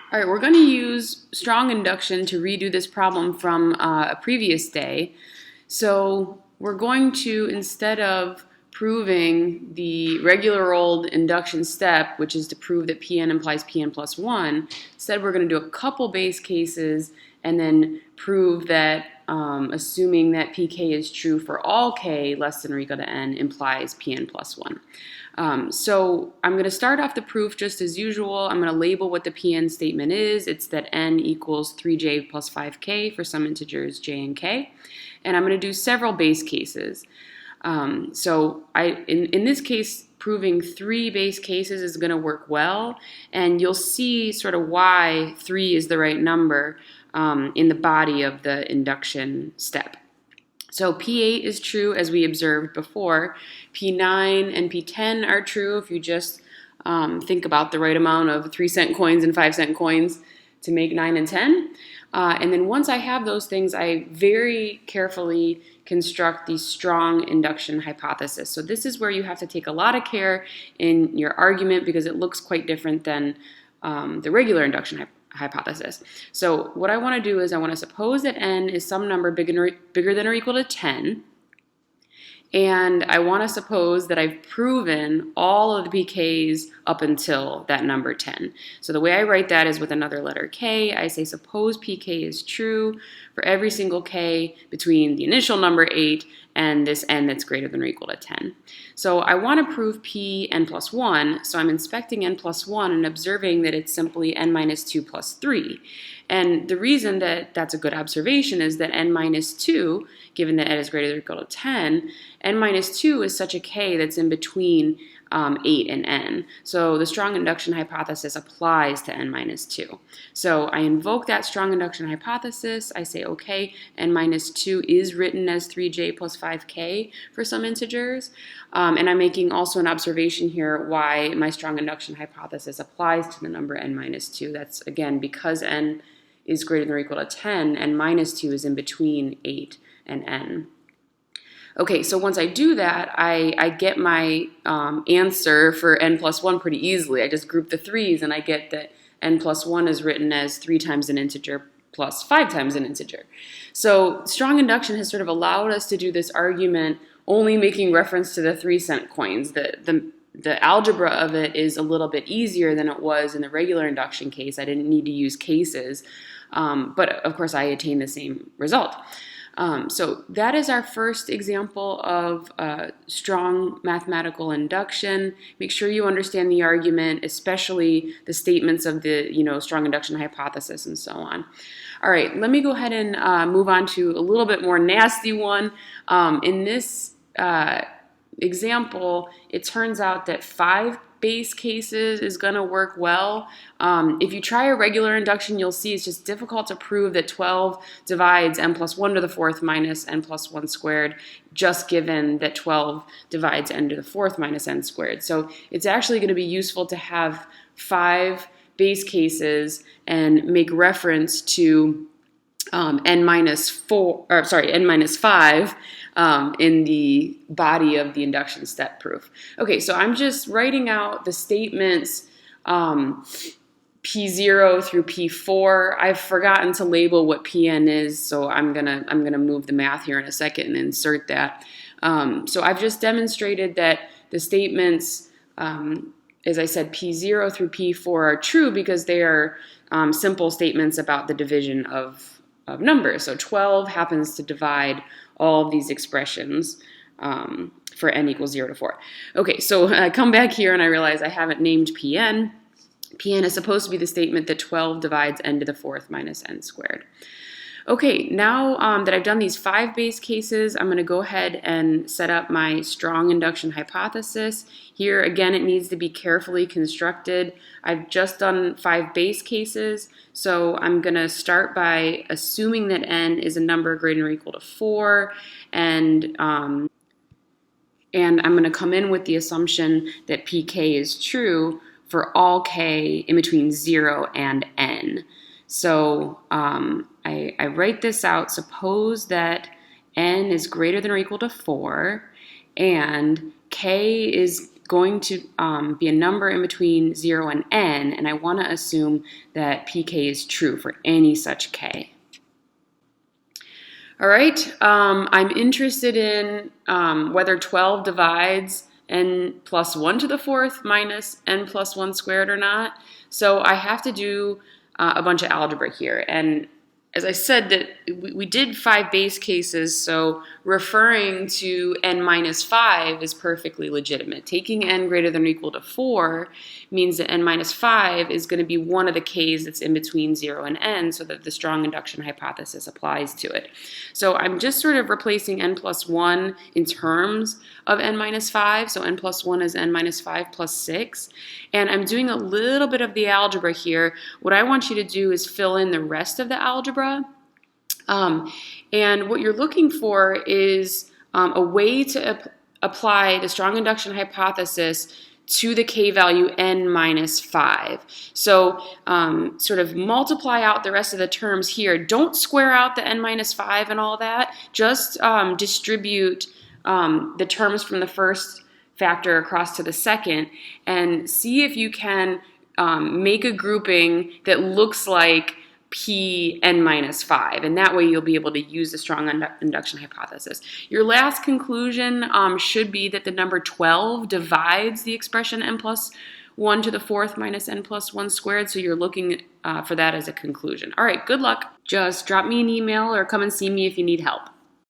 All right, we're going to use strong induction to redo this problem from a previous day. So we're going to, instead of proving the regular old induction step, which is to prove that Pn implies Pn plus 1, instead we're going to do a couple base cases and then prove that assuming that pk is true for all k less than or equal to n implies Pn plus 1. So I'm going to start off the proof just as usual. I'm going to label what the Pn statement is. It's that n equals 3j plus 5k for some integers j and k. And I'm going to do several base cases. So in this case, proving 3 base cases is going to work well. And you'll see sort of why 3 is the right number in the body of the induction step. So P8 is true, as we observed before. P9 and P10 are true if you just think about the right amount of 3-cent coins and 5-cent coins to make 9 and 10. And then once I have those things, I very carefully construct the strong induction hypothesis. So this is where you have to take a lot of care in your argument because it looks quite different than the regular induction hypothesis. So what I want to do is I want to suppose that n is some number bigger than or equal to 10. And I want to suppose that I've proven all of the pKs up until that number 10. So the way I write that is with another letter k. I say suppose pk is true for every single k between the initial number 8 and this n that's greater than or equal to 10. So I want to prove p n plus 1, so I'm inspecting n plus 1 and observing that it's simply n minus 2 plus 3. And the reason that that's a good observation is that n minus 2, given that n is greater than or equal to 10, n minus 2 is such a k that's in between 8 and n. So the strong induction hypothesis applies to n minus 2. So I invoke that strong induction hypothesis. I say, okay, n minus 2 is written as 3j plus 5k for some integers. And I'm making also an observation here why my strong induction hypothesis applies to the number n minus 2. That's, again, because n is greater than or equal to 10, and minus 2 is in between 8 and n. Okay, so once I do that, I get my answer for n plus 1 pretty easily. I just group the 3's and I get that n plus 1 is written as 3 times an integer plus 5 times an integer. So strong induction has sort of allowed us to do this argument only making reference to the 3-cent coins. The algebra of it is a little bit easier than it was in the regular induction case. I didn't need to use cases, but of course I attained the same result. So that is our first example of strong mathematical induction. Make sure you understand the argument, especially the statements of the strong induction hypothesis and so on. All right, let me go ahead and move on to a little bit more nasty one. In this example, it turns out that 5 base cases is going to work well. If you try a regular induction, you'll see it's just difficult to prove that 12 divides n plus 1 to the 4th minus n plus 1 squared, just given that 12 divides n to the 4th minus n squared. So it's actually going to be useful to have 5 base cases and make reference to n minus 5 in the body of the induction step proof. Okay, so I'm just writing out the statements P0 through P4. I've forgotten to label what Pn is, so I'm gonna move the math here in a second and insert that. So I've just demonstrated that the statements, as I said, P0 through P4 are true because they are simple statements about the division of numbers. So 12 happens to divide all of these expressions for n equals 0 to 4. Okay, so I come back here and I realize I haven't named Pn. Pn is supposed to be the statement that 12 divides n to the 4th minus n squared. Okay, now that I've done these 5 base cases, I'm going to go ahead and set up my strong induction hypothesis. Here, again, it needs to be carefully constructed. I've just done 5 base cases, so I'm going to start by assuming that n is a number greater than or equal to 4, and I'm going to come in with the assumption that pk is true for all k in between 0 and n. So I write this out. Suppose that n is greater than or equal to 4 and k is going to be a number in between 0 and n, and I want to assume that pk is true for any such k. All right, I'm interested in whether 12 divides n plus 1 to the fourth minus n plus 1 squared or not. So I have to do a bunch of algebra here. And as I said, that we did 5 base cases, so referring to n minus 5 is perfectly legitimate. Taking n greater than or equal to 4 means that n minus 5 is going to be one of the k's that's in between 0 and n, so that the strong induction hypothesis applies to it. So I'm just sort of replacing n plus 1 in terms of n minus 5, so n plus 1 is n minus 5 plus 6, and I'm doing a little bit of the algebra here. What I want you to do is fill in the rest of the algebra. And what you're looking for is a way to apply the strong induction hypothesis to the k value n minus 5. So sort of multiply out the rest of the terms here. Don't square out the n minus 5 and all that. Just distribute the terms from the first factor across to the second and see if you can make a grouping that looks like p n minus 5, and that way you'll be able to use the strong induction hypothesis. Your last conclusion should be that the number 12 divides the expression n plus 1 to the fourth minus n plus 1 squared, so you're looking for that as a conclusion. All right, good luck. Just drop me an email or come and see me if you need help.